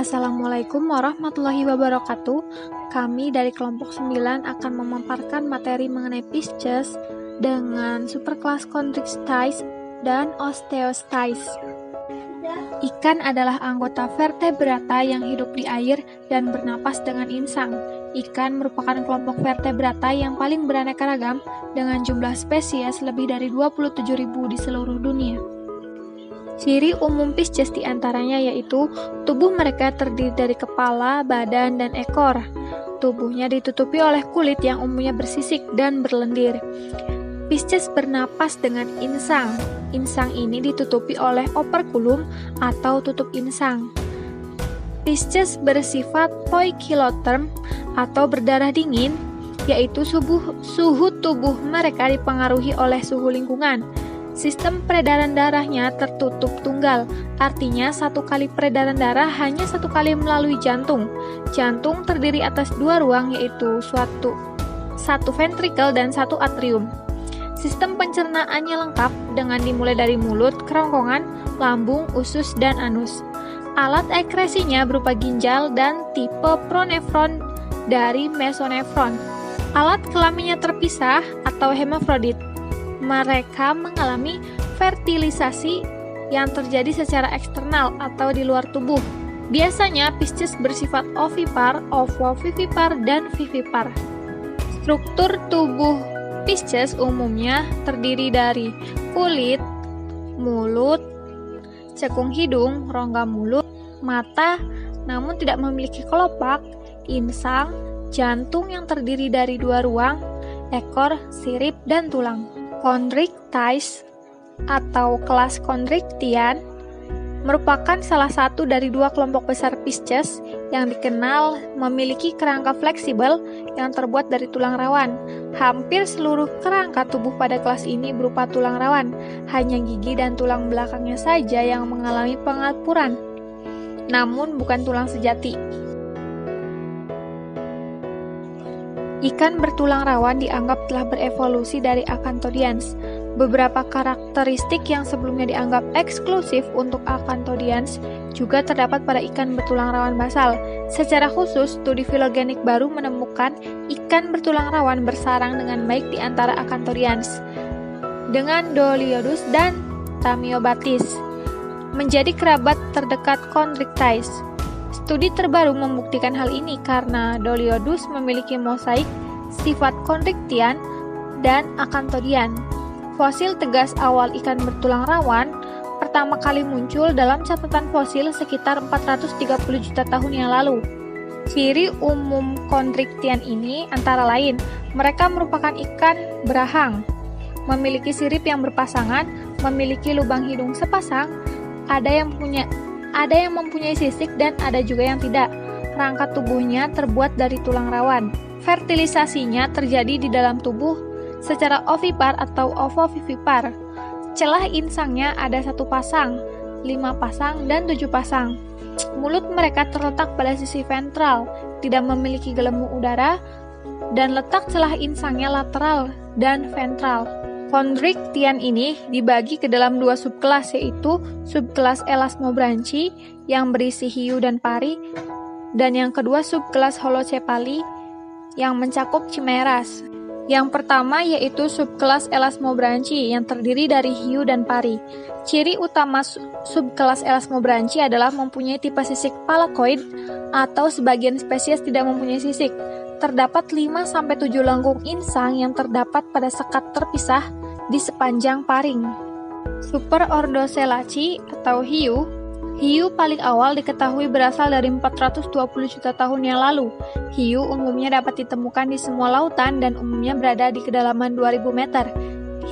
Assalamualaikum warahmatullahi wabarakatuh. Kami dari kelompok 9 akan memaparkan materi mengenai Pisces dengan superkelas Chondrichthyes dan Osteosteis. Ikan adalah anggota vertebrata yang hidup di air dan bernapas dengan insang. Ikan merupakan kelompok vertebrata yang paling beraneka ragam dengan jumlah spesies lebih dari 27.000 di seluruh dunia. Ciri umum Pisces diantaranya yaitu tubuh mereka terdiri dari kepala, badan, dan ekor. Tubuhnya ditutupi oleh kulit yang umumnya bersisik dan berlendir. Pisces bernapas dengan insang. Insang ini ditutupi oleh operculum atau tutup insang. Pisces bersifat poikilotherm atau berdarah dingin, yaitu suhu tubuh mereka dipengaruhi oleh suhu lingkungan. Sistem peredaran darahnya tertutup tunggal, artinya satu kali peredaran darah hanya satu kali melalui jantung. Jantung terdiri atas dua ruang, yaitu satu ventrikel dan satu atrium. Sistem pencernaannya lengkap dengan dimulai dari mulut, kerongkongan, lambung, usus, dan anus. Alat ekskresinya berupa ginjal dan tipe pronefron dari mesonefron. Alat kelaminnya terpisah atau hermafrodit. Mereka mengalami fertilisasi yang terjadi secara eksternal atau di luar tubuh. Biasanya Pisces bersifat ovipar, ovovivipar, dan vivipar. Struktur tubuh Pisces umumnya terdiri dari kulit, mulut, cekung hidung, rongga mulut, mata, namun tidak memiliki kelopak, insang, jantung yang terdiri dari dua ruang, ekor, sirip, dan tulang. Chondrichthyes atau kelas Chondrichtian merupakan salah satu dari dua kelompok besar Pisces yang dikenal memiliki kerangka fleksibel yang terbuat dari tulang rawan. Hampir seluruh kerangka tubuh pada kelas ini berupa tulang rawan, hanya gigi dan tulang belakangnya saja yang mengalami pengapuran, namun bukan tulang sejati. Ikan bertulang rawan dianggap telah berevolusi dari Acanthodians. Beberapa karakteristik yang sebelumnya dianggap eksklusif untuk Acanthodians juga terdapat pada ikan bertulang rawan basal. Secara khusus, studi filogenik baru menemukan ikan bertulang rawan bersarang dengan baik di antara Acanthodians dengan Doliodus dan Tamiobates, menjadi kerabat terdekat Chondrichthyes. Studi terbaru membuktikan hal ini karena Doliodus memiliki mosaik sifat Chondrichtian dan Acanthodian. Fosil tegas awal ikan bertulang rawan pertama kali muncul dalam catatan fosil sekitar 430 juta tahun yang lalu. Ciri umum Chondrichtian ini antara lain, mereka merupakan ikan berahang, memiliki sirip yang berpasangan, memiliki lubang hidung sepasang, ada yang mempunyai sisik dan ada juga yang tidak. Rangka tubuhnya terbuat dari tulang rawan. Fertilisasinya terjadi di dalam tubuh secara ovipar atau ovovivipar. Celah insangnya ada 1 pasang, 5 pasang, dan 7 pasang. Mulut mereka terletak pada sisi ventral, tidak memiliki gelembung udara, dan letak celah insangnya lateral dan ventral. Chondrichtian ini dibagi ke dalam 2 subkelas, yaitu subkelas Elasmobranchi yang berisi hiu dan pari, dan yang kedua subkelas Holocephali yang mencakup chimeras. Yang pertama yaitu subkelas Elasmobranchi yang terdiri dari hiu dan pari. Ciri utama subkelas Elasmobranchi adalah mempunyai tipe sisik palakoid atau sebagian spesies tidak mempunyai sisik. Terdapat 5-7 lengkung insang yang terdapat pada sekat terpisah di sepanjang paring. Superordocellaci atau hiu paling awal diketahui berasal dari 420 juta tahun yang lalu. Hiu umumnya dapat ditemukan di semua lautan dan umumnya berada di kedalaman 2000 meter.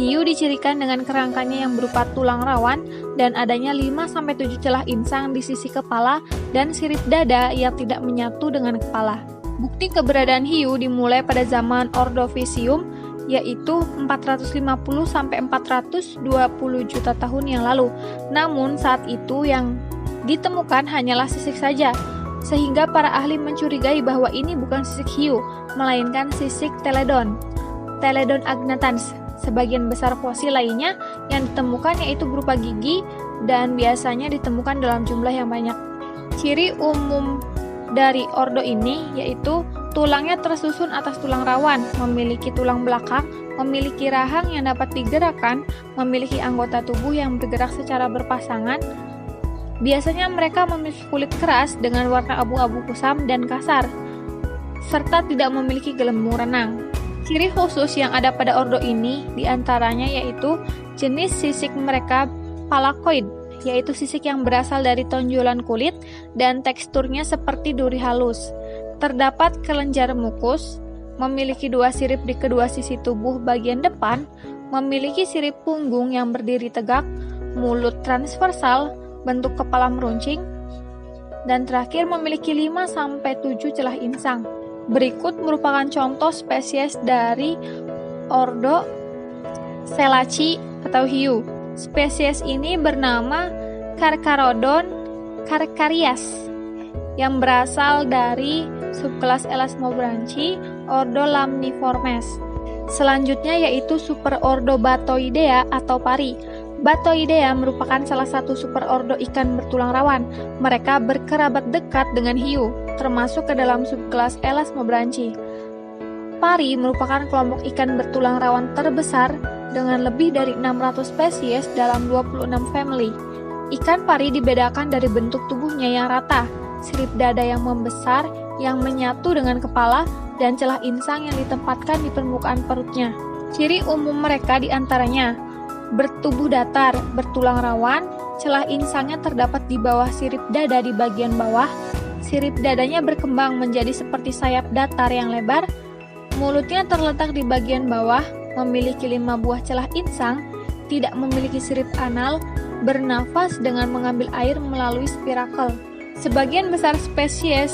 Hiu dicirikan dengan kerangkanya yang berupa tulang rawan dan adanya 5-7 celah insang di sisi kepala dan sirip dada yang tidak menyatu dengan kepala. Bukti keberadaan hiu dimulai pada zaman Ordovisium, yaitu 450-420 juta tahun yang lalu. Namun saat itu yang ditemukan hanyalah sisik saja, sehingga para ahli mencurigai bahwa ini bukan sisik hiu, melainkan sisik Teledon agnatans. Sebagian besar fosil lainnya yang ditemukan yaitu berupa gigi dan biasanya ditemukan dalam jumlah yang banyak. Ciri umum dari ordo ini yaitu tulangnya tersusun atas tulang rawan, memiliki tulang belakang, memiliki rahang yang dapat digerakkan, memiliki anggota tubuh yang bergerak secara berpasangan. Biasanya mereka memiliki kulit keras dengan warna abu-abu kusam dan kasar, serta tidak memiliki gelembung renang. Ciri khusus yang ada pada ordo ini diantaranya yaitu jenis sisik mereka palakoid, yaitu sisik yang berasal dari tonjolan kulit dan teksturnya seperti duri halus. Terdapat kelenjar mukus, memiliki 2 sirip di kedua sisi tubuh bagian depan, memiliki sirip punggung yang berdiri tegak, mulut transversal, bentuk kepala meruncing, dan terakhir memiliki 5-7 celah insang. Berikut merupakan contoh spesies dari ordo Selaci atau hiu. Spesies ini bernama Carcharodon carcharias yang berasal dari subkelas Elasmobranchi ordo Lamniformes. Selanjutnya yaitu superordo Batoidea atau pari. Batoidea merupakan salah satu superordo ikan bertulang rawan. Mereka berkerabat dekat dengan hiu, termasuk ke dalam subkelas Elasmobranchi. Pari merupakan kelompok ikan bertulang rawan terbesar dengan lebih dari 600 spesies dalam 26 family. Ikan pari dibedakan dari bentuk tubuhnya yang rata, sirip dada yang membesar yang menyatu dengan kepala, dan celah insang yang ditempatkan di permukaan perutnya. Ciri umum mereka diantaranya bertubuh datar, bertulang rawan, celah insangnya terdapat di bawah sirip dada di bagian bawah, sirip dadanya berkembang menjadi seperti sayap datar yang lebar, mulutnya terletak di bagian bawah, memiliki 5 buah celah insang, tidak memiliki sirip anal, bernafas dengan mengambil air melalui spirakel. Sebagian besar spesies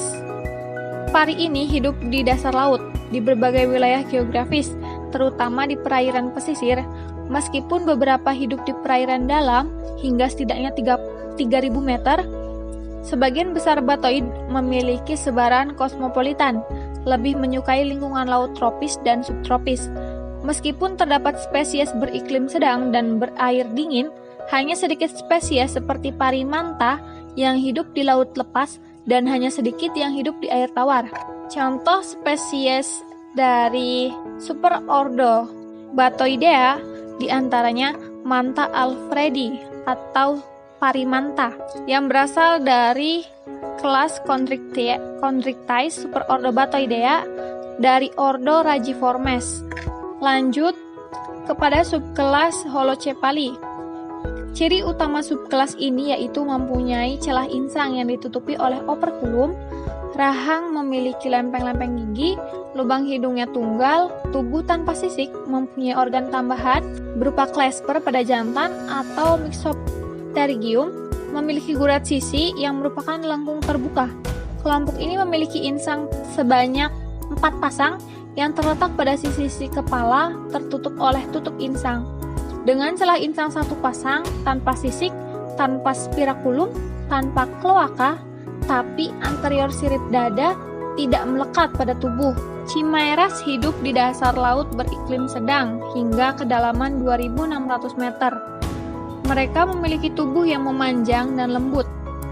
pari ini hidup di dasar laut, di berbagai wilayah geografis, terutama di perairan pesisir, meskipun beberapa hidup di perairan dalam hingga setidaknya 3.000 meter. Sebagian besar batoid memiliki sebaran kosmopolitan, lebih menyukai lingkungan laut tropis dan subtropis. Meskipun terdapat spesies beriklim sedang dan berair dingin, hanya sedikit spesies seperti pari manta yang hidup di laut lepas dan hanya sedikit yang hidup di air tawar. Contoh spesies dari superordo Batoidea diantaranya Manta alfredi atau pari manta yang berasal dari kelas Chondrichthyes superordo Batoidea dari ordo Rajiformes. Lanjut kepada subkelas Holocephali. Ciri utama subkelas ini yaitu mempunyai celah insang yang ditutupi oleh operculum, rahang memiliki lempeng-lempeng gigi, lubang hidungnya tunggal, tubuh tanpa sisik, mempunyai organ tambahan berupa clasper pada jantan atau Mixopterygium, memiliki gurat sisi yang merupakan lengkung terbuka. Kelompok ini memiliki insang sebanyak 4 pasang yang terletak pada sisi-sisi kepala tertutup oleh tutup insang. Dengan celah insang 1 pasang, tanpa sisik, tanpa spiraculum, tanpa kloaka, tapi anterior sirip dada tidak melekat pada tubuh. Chimaeras hidup di dasar laut beriklim sedang hingga kedalaman 2.600 meter. Mereka memiliki tubuh yang memanjang dan lembut,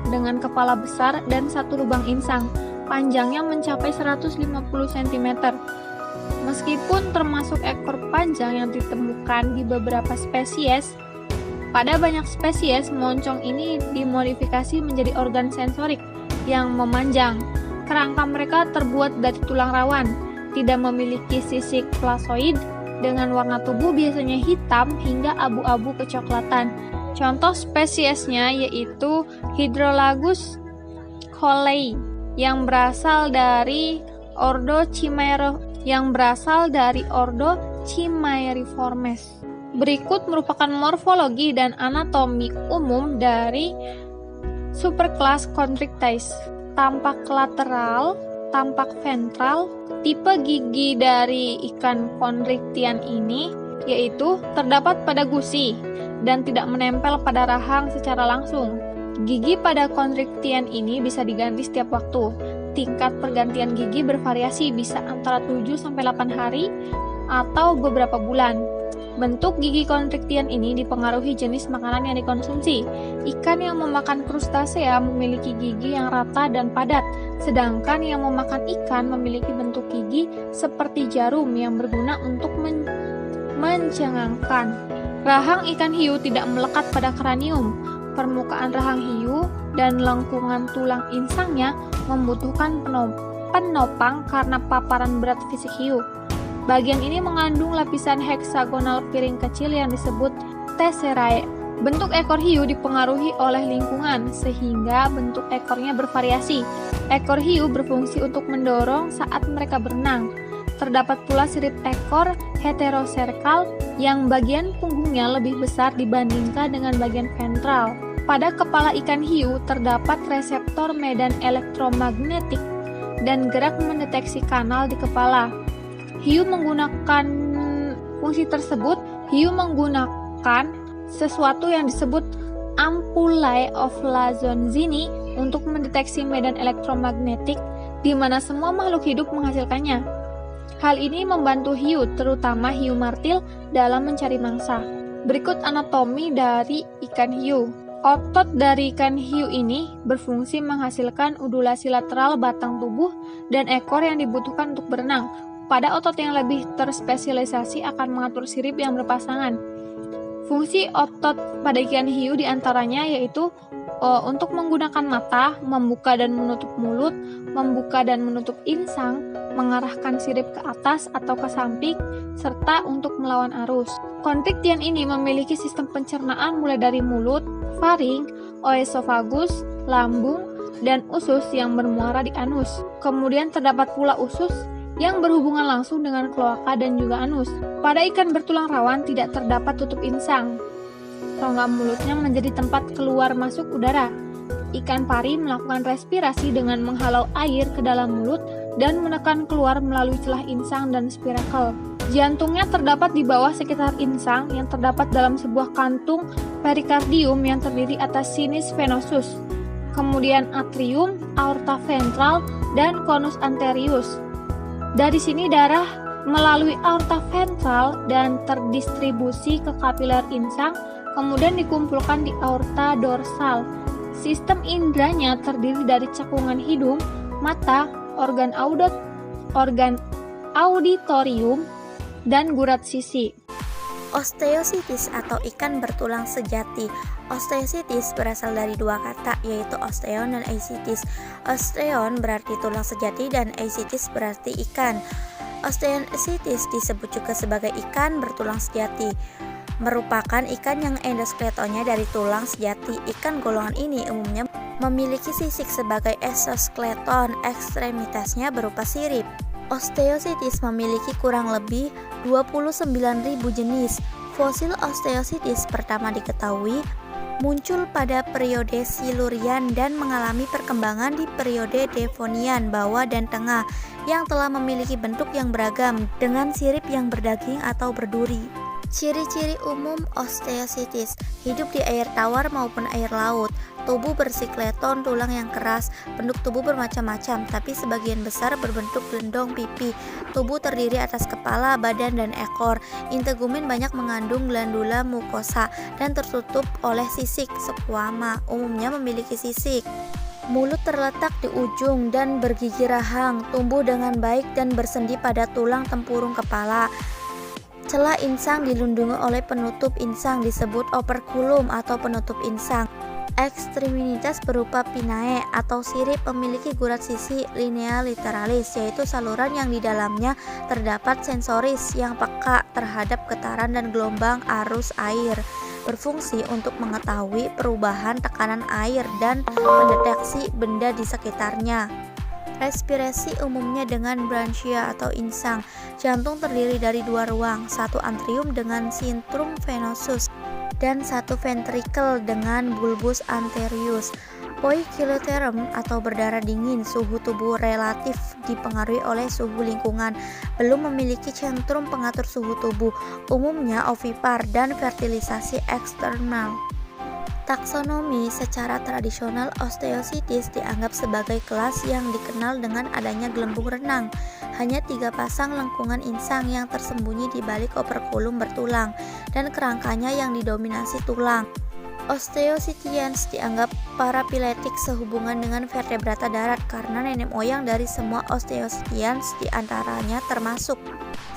dengan kepala besar dan 1 lubang insang. Panjangnya mencapai 150 cm. Meskipun termasuk ekor panjang yang ditemukan di beberapa spesies, pada banyak spesies moncong ini dimodifikasi menjadi organ sensorik yang memanjang. Kerangka mereka terbuat dari tulang rawan, tidak memiliki sisik plasoid, dengan warna tubuh biasanya hitam hingga abu-abu kecoklatan. Contoh spesiesnya yaitu Hydrolagus cholei yang berasal dari ordo Chimaeriformes. Berikut merupakan morfologi dan anatomi umum dari superkelas Chondrichthyes. Tampak lateral, tampak ventral. Tipe gigi dari ikan Chondrichthyes ini yaitu terdapat pada gusi dan tidak menempel pada rahang secara langsung. Gigi pada Chondrichthyes ini bisa diganti setiap waktu. Tingkat pergantian gigi bervariasi, bisa antara 7-8 hari atau beberapa bulan. Bentuk gigi kontriktian ini dipengaruhi jenis makanan yang dikonsumsi. Ikan yang memakan krustasea memiliki gigi yang rata dan padat, sedangkan yang memakan ikan memiliki bentuk gigi seperti jarum yang berguna untuk mencengangkan. Rahang ikan hiu tidak melekat pada kranium. Permukaan rahang hiu dan lengkungan tulang insangnya membutuhkan penopang karena paparan berat fisik hiu. Bagian ini mengandung lapisan heksagonal piring kecil yang disebut tesserae. Bentuk ekor hiu dipengaruhi oleh lingkungan, sehingga bentuk ekornya bervariasi. Ekor hiu berfungsi untuk mendorong saat mereka berenang. Terdapat pula sirip ekor heteroserkal yang bagian punggungnya lebih besar dibandingkan dengan bagian ventral. Pada kepala ikan hiu terdapat reseptor medan elektromagnetik dan gerak mendeteksi kanal di kepala. Hiu menggunakan fungsi tersebut. Hiu menggunakan sesuatu yang disebut ampullae of Lorenzini untuk mendeteksi medan elektromagnetik di mana semua makhluk hidup menghasilkannya. Hal ini membantu hiu, terutama hiu martil, dalam mencari mangsa. Berikut anatomi dari ikan hiu. Otot dari ikan hiu ini berfungsi menghasilkan undulasi lateral batang tubuh dan ekor yang dibutuhkan untuk berenang. Pada otot yang lebih terspesialisasi akan mengatur sirip yang berpasangan. Fungsi otot pada ikan hiu diantaranya yaitu untuk menggunakan mata, membuka dan menutup mulut, membuka dan menutup insang, mengarahkan sirip ke atas atau ke samping, serta untuk melawan arus. Kontriktian ini memiliki sistem pencernaan mulai dari mulut, faring, oesophagus, lambung, dan usus yang bermuara di anus. Kemudian terdapat pula usus yang berhubungan langsung dengan kloaka dan juga anus. Pada ikan bertulang rawan tidak terdapat tutup insang. Rongga mulutnya menjadi tempat keluar masuk udara. Ikan pari melakukan respirasi dengan menghalau air ke dalam mulut dan menekan keluar melalui celah insang dan spirakel. Jantungnya terdapat di bawah sekitar insang yang terdapat dalam sebuah kantung perikardium yang terdiri atas sinus venosus, kemudian atrium, aorta ventral, dan conus anterius. Dari sini darah melalui aorta ventral dan terdistribusi ke kapiler insang, kemudian dikumpulkan di aorta dorsal. Sistem indranya terdiri dari cekungan hidung, mata, organ auditorium, dan gurat sisi. Osteositis atau ikan bertulang sejati. Osteositis berasal dari dua kata, yaitu osteon dan eisitis. Osteon berarti tulang sejati dan eisitis berarti ikan. Osteositis disebut juga sebagai ikan bertulang sejati. Merupakan ikan yang endoskeletonnya dari tulang sejati. Ikan golongan ini umumnya memiliki sisik sebagai eksoskeleton, ekstremitasnya berupa sirip. Osteositis memiliki kurang lebih 29.000 jenis. Fosil osteositis pertama diketahui muncul pada periode Silurian dan mengalami perkembangan di periode Devonian bawah dan tengah yang telah memiliki bentuk yang beragam dengan sirip yang berdaging atau berduri. Ciri-ciri umum osteositis: hidup di air tawar maupun air laut, tubuh bersikleton tulang yang keras, bentuk tubuh bermacam-macam, tapi sebagian besar berbentuk gendong pipi, tubuh terdiri atas kepala, badan, dan ekor, integumen banyak mengandung glandula mukosa, dan tertutup oleh sisik, squama, umumnya memiliki sisik. Mulut terletak di ujung dan bergigi rahang, tumbuh dengan baik dan bersendi pada tulang tempurung kepala. Celah insang dilindungi oleh penutup insang disebut operculum atau penutup insang. Ekstremitas berupa pinnae atau sirip memiliki gurat sisi linea literalis, yaitu saluran yang di dalamnya terdapat sensoris yang peka terhadap getaran dan gelombang arus air, berfungsi untuk mengetahui perubahan tekanan air dan mendeteksi benda di sekitarnya. Respirasi umumnya dengan branchia atau insang. Jantung terdiri dari dua ruang, satu antrium dengan sintrum venosus dan satu ventricle dengan bulbus anterius. Poikilotherum atau berdarah dingin, suhu tubuh relatif dipengaruhi oleh suhu lingkungan, belum memiliki sentrum pengatur suhu tubuh, umumnya ovipar dan fertilisasi eksternal. Taksonomi: secara tradisional osteositis dianggap sebagai kelas yang dikenal dengan adanya gelembung renang. hanya 3 pasang lengkungan insang yang tersembunyi di balik operkulum bertulang dan kerangkanya yang didominasi tulang. Osteocytians dianggap parapiletik sehubungan dengan vertebrata darat karena nenek moyang dari semua Osteocytians diantaranya termasuk.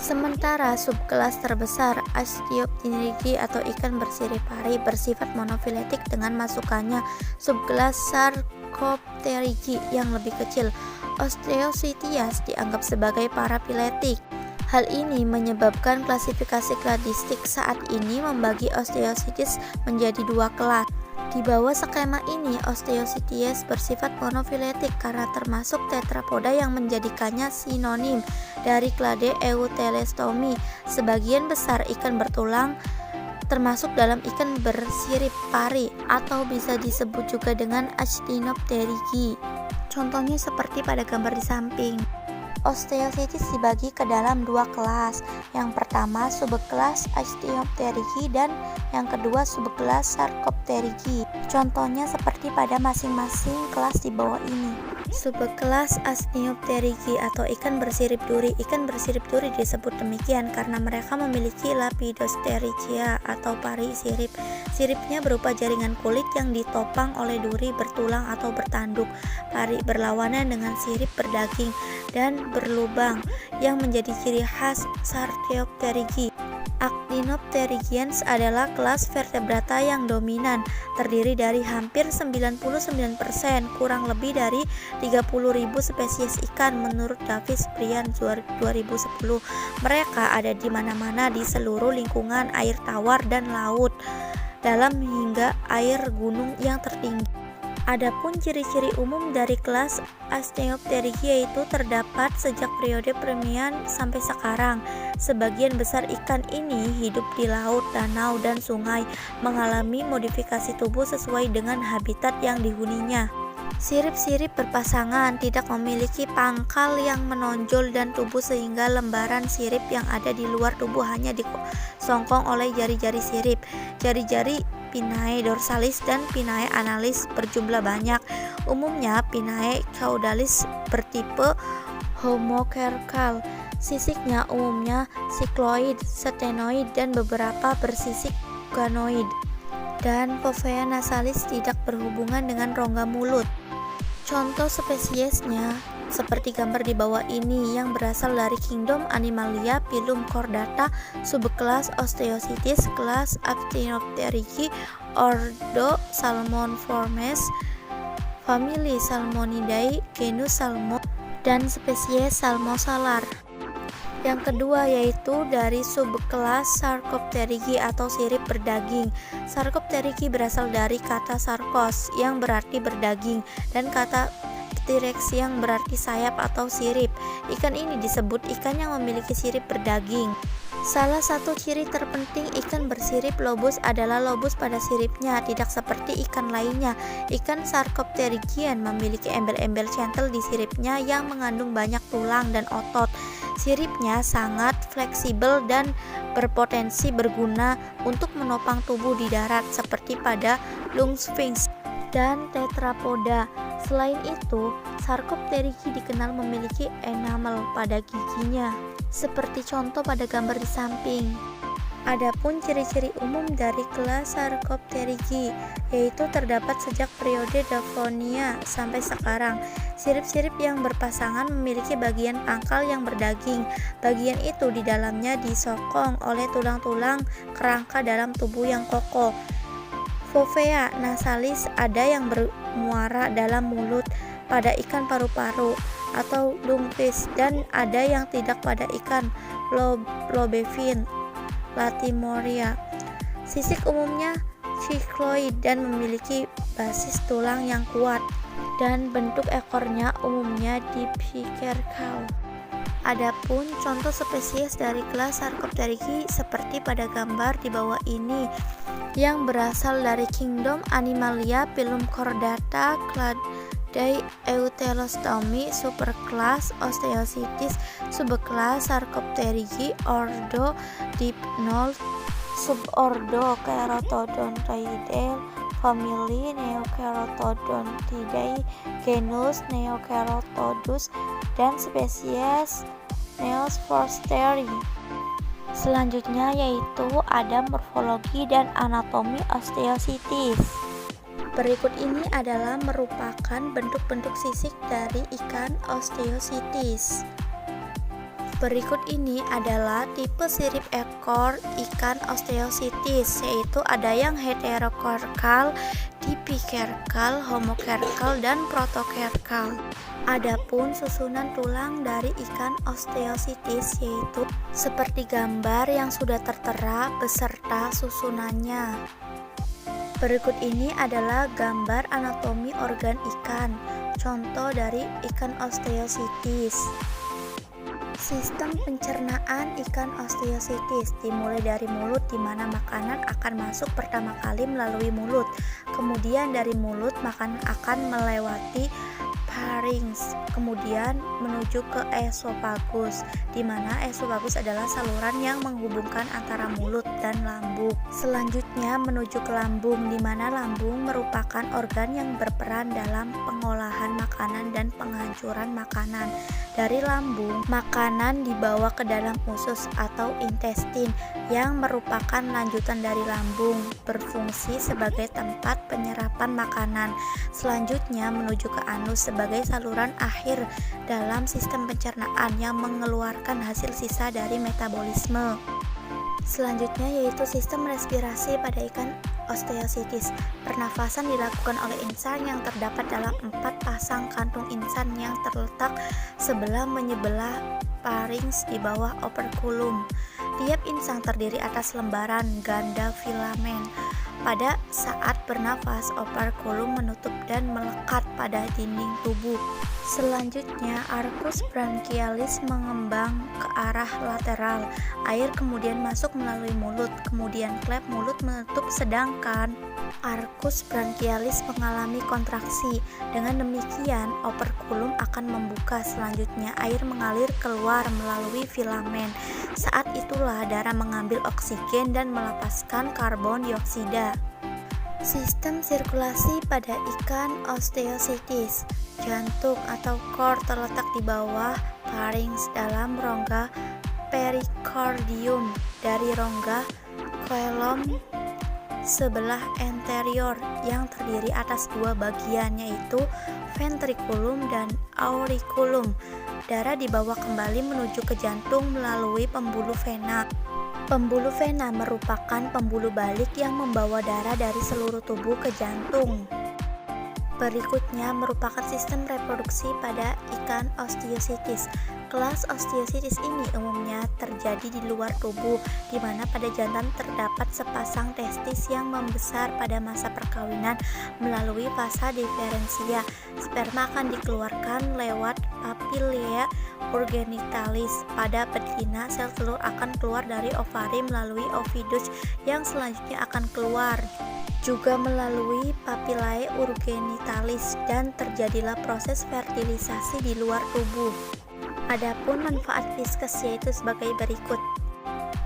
Sementara subkelas terbesar Osteopterygi atau ikan bersirip pari bersifat monofiletik dengan masukannya subkelas Sarcopterygi yang lebih kecil. Osteocytias dianggap sebagai parapiletik. Hal ini menyebabkan klasifikasi kladistik saat ini membagi Osteocytes menjadi 2 kelas. Di bawah skema ini, Osteocytes bersifat monofiletik karena termasuk tetrapoda yang menjadikannya sinonim dari clade Euteleostomi. Sebagian besar ikan bertulang termasuk dalam ikan bersirip pari atau bisa disebut juga dengan Actinopterygi. Contohnya seperti pada gambar di samping. Osteocytes dibagi ke dalam 2 kelas. Yang pertama subkelas Actinopterygi dan yang kedua subkelas Sarcopterygi. Contohnya seperti pada masing-masing kelas di bawah ini. Subkelas Actinopterygi atau ikan bersirip duri. Ikan bersirip duri disebut demikian karena mereka memiliki Lepidosterygia atau pari sirip. Siripnya berupa jaringan kulit yang ditopang oleh duri bertulang atau bertanduk. Pari berlawanan dengan sirip berdaging dan berlubang yang menjadi ciri khas Sarcopterygi. Actinopterygians adalah kelas vertebrata yang dominan, terdiri dari hampir 99%, kurang lebih dari 30.000 spesies ikan menurut Davis Brian 2010. Mereka ada di mana-mana di seluruh lingkungan air tawar dan laut, dalam hingga air gunung yang tertinggi. Adapun ciri-ciri umum dari kelas Actinopterygi yaitu terdapat sejak periode Permian sampai sekarang. Sebagian besar ikan ini hidup di laut, danau, dan sungai, mengalami modifikasi tubuh sesuai dengan habitat yang dihuninya. Sirip-sirip berpasangan, tidak memiliki pangkal yang menonjol dan tubuh sehingga lembaran sirip yang ada di luar tubuh hanya disongkong oleh jari-jari sirip. Jari-jari pinnae dorsalis dan pinnae analis berjumlah banyak. Umumnya pinnae caudalis bertipe homocercal. Sisiknya umumnya sikloid, stenoid, dan beberapa bersisik ganoid. Dan fovea nasalis tidak berhubungan dengan rongga mulut. Contoh spesiesnya seperti gambar di bawah ini yang berasal dari kingdom Animalia, phylum Chordata, subkelas Osteocytes, kelas Actinopterygi, ordo Salmoniformes, famili Salmonidae, genus Salmo, dan spesies Salmosalar. Yang kedua yaitu dari subkelas Sarcopterygi atau sirip berdaging. Sarcopterygi berasal dari kata sarkos yang berarti berdaging dan kata T-rex yang berarti sayap atau sirip. Ikan ini disebut ikan yang memiliki sirip berdaging. Salah satu ciri terpenting ikan bersirip lobus adalah lobus pada siripnya, tidak seperti ikan lainnya. Ikan Sarcopterygian memiliki embel-embel centel di siripnya yang mengandung banyak tulang dan otot. Siripnya sangat fleksibel dan berpotensi berguna untuk menopang tubuh di darat seperti pada lungsphinx dan tetrapoda. Selain itu, Sarcopterygi dikenal memiliki enamel pada giginya, seperti contoh pada gambar di samping. Adapun ciri-ciri umum dari kelas Sarcopterygi yaitu terdapat sejak periode Devonian sampai sekarang. Sirip-sirip yang berpasangan memiliki bagian pangkal yang berdaging. Bagian itu di dalamnya disokong oleh tulang-tulang kerangka dalam tubuh yang kokoh. Fovea nasalis ada yang bermuara dalam mulut pada ikan paru-paru atau lungfish dan ada yang tidak pada ikan lobevin Latimoria. Sisik umumnya cycloid dan memiliki basis tulang yang kuat dan bentuk ekornya umumnya dipicercal. Adapun contoh spesies dari kelas Sarcopterygi seperti pada gambar di bawah ini yang berasal dari kingdom Animalia, phylum Chordata, clade Euteleostomi, superkelas Osteocytes, subkelas Sarcopterygi, ordo Dipnoid, subordo Ceratodontidae, famili Neoceratodontidae, genus Neoceratodus, dan spesies Neosporostery. Selanjutnya yaitu ada morfologi dan anatomi osteositis. Berikut ini adalah merupakan bentuk-bentuk sisik dari ikan osteositis. Berikut ini adalah tipe sirip ekor ikan osteositis, yaitu ada yang heterokerkal, dipikerkal, homokerkal, dan protokerkal. Adapun susunan tulang dari ikan osteositis yaitu seperti gambar yang sudah tertera beserta susunannya. Berikut ini adalah gambar anatomi organ ikan, contoh dari ikan osteositis. Sistem pencernaan ikan osteositis dimulai dari mulut, di mana makanan akan masuk pertama kali melalui mulut. Kemudian dari mulut makanan akan melewati pharynx, kemudian menuju ke esofagus, di mana esofagus adalah saluran yang menghubungkan antara mulut dan lambung. Selanjutnya menuju ke lambung, di mana lambung merupakan organ yang berperan dalam pengolahan makanan dan penghancuran makanan. Dari lambung, makanan dibawa ke dalam usus atau intestin yang merupakan lanjutan dari lambung, berfungsi sebagai tempat penyerapan makanan. Selanjutnya menuju ke anus sebagai saluran akhir dalam sistem pencernaan yang mengeluarkan hasil sisa dari metabolisme. Selanjutnya yaitu sistem respirasi pada ikan osteositis. Pernafasan dilakukan oleh insan yang terdapat dalam 4 pasang kantung insan yang terletak sebelah menyebelah pharynx di bawah operculum. Tiap insang terdiri atas lembaran ganda filamen. Pada saat bernafas, operculum menutup dan melekat pada dinding tubuh. Selanjutnya, arcus branchialis mengembang ke arah lateral. Air kemudian masuk melalui mulut, kemudian klep mulut menutup, sedangkan arcus branchialis mengalami kontraksi. Dengan demikian, operculum akan membuka. Selanjutnya, air mengalir keluar melalui filamen. Saat itulah darah mengambil oksigen dan melepaskan karbon dioksida. Sistem sirkulasi pada ikan osteositis. Jantung atau core terletak di bawah pharynx dalam rongga pericardium. Dari rongga coelom sebelah anterior yang terdiri atas 2 bagian, yaitu ventriculum dan auriculum. Darah dibawa kembali menuju ke jantung melalui pembuluh vena. Pembuluh vena merupakan pembuluh balik yang membawa darah dari seluruh tubuh ke jantung. Berikutnya merupakan sistem reproduksi pada ikan osteositis. Kelas osteositis ini umumnya terjadi di luar tubuh, di mana pada jantan terdapat sepasang testis yang membesar pada masa perkawinan melalui fase diferensia. Sperma akan dikeluarkan lewat papilla urgenitalis. Pada betina, sel telur akan keluar dari ovari melalui ovidus yang selanjutnya akan keluar juga melalui papillae urgenitalis, dan terjadilah proses fertilisasi di luar tubuh. Adapun manfaat viscus yaitu sebagai berikut.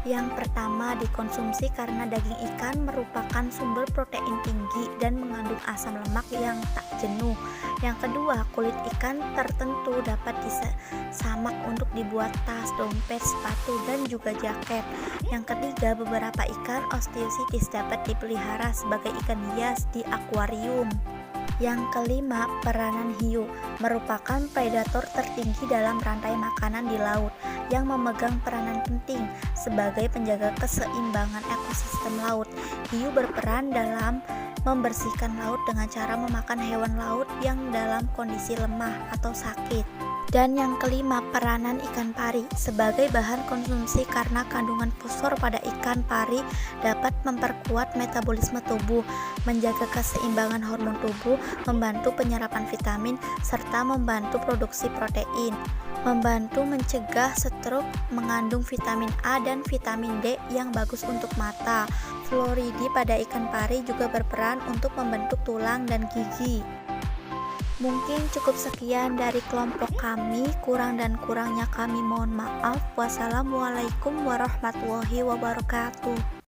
Yang pertama, dikonsumsi karena daging ikan merupakan sumber protein tinggi dan mengandung asam lemak yang tak jenuh. Yang kedua, kulit ikan tertentu dapat disamak untuk dibuat tas, dompet, sepatu, dan juga jaket. Yang ketiga, beberapa ikan osteositis dapat dipelihara sebagai ikan hias di akuarium. Yang kelima, peranan hiu merupakan predator tertinggi dalam rantai makanan di laut yang memegang peranan penting sebagai penjaga keseimbangan ekosistem laut. Hiu berperan dalam membersihkan laut dengan cara memakan hewan laut yang dalam kondisi lemah atau sakit. Dan yang kelima, peranan ikan pari sebagai bahan konsumsi karena kandungan fosfor pada ikan pari dapat memperkuat metabolisme tubuh, menjaga keseimbangan hormon tubuh, membantu penyerapan vitamin, serta membantu produksi protein, membantu mencegah stroke, mengandung vitamin A dan vitamin D yang bagus untuk mata. Fluoridi pada ikan pari juga berperan untuk membentuk tulang dan gigi. Mungkin cukup sekian dari kelompok kami, kurang dan kurangnya kami mohon maaf. Wassalamualaikum warahmatullahi wabarakatuh.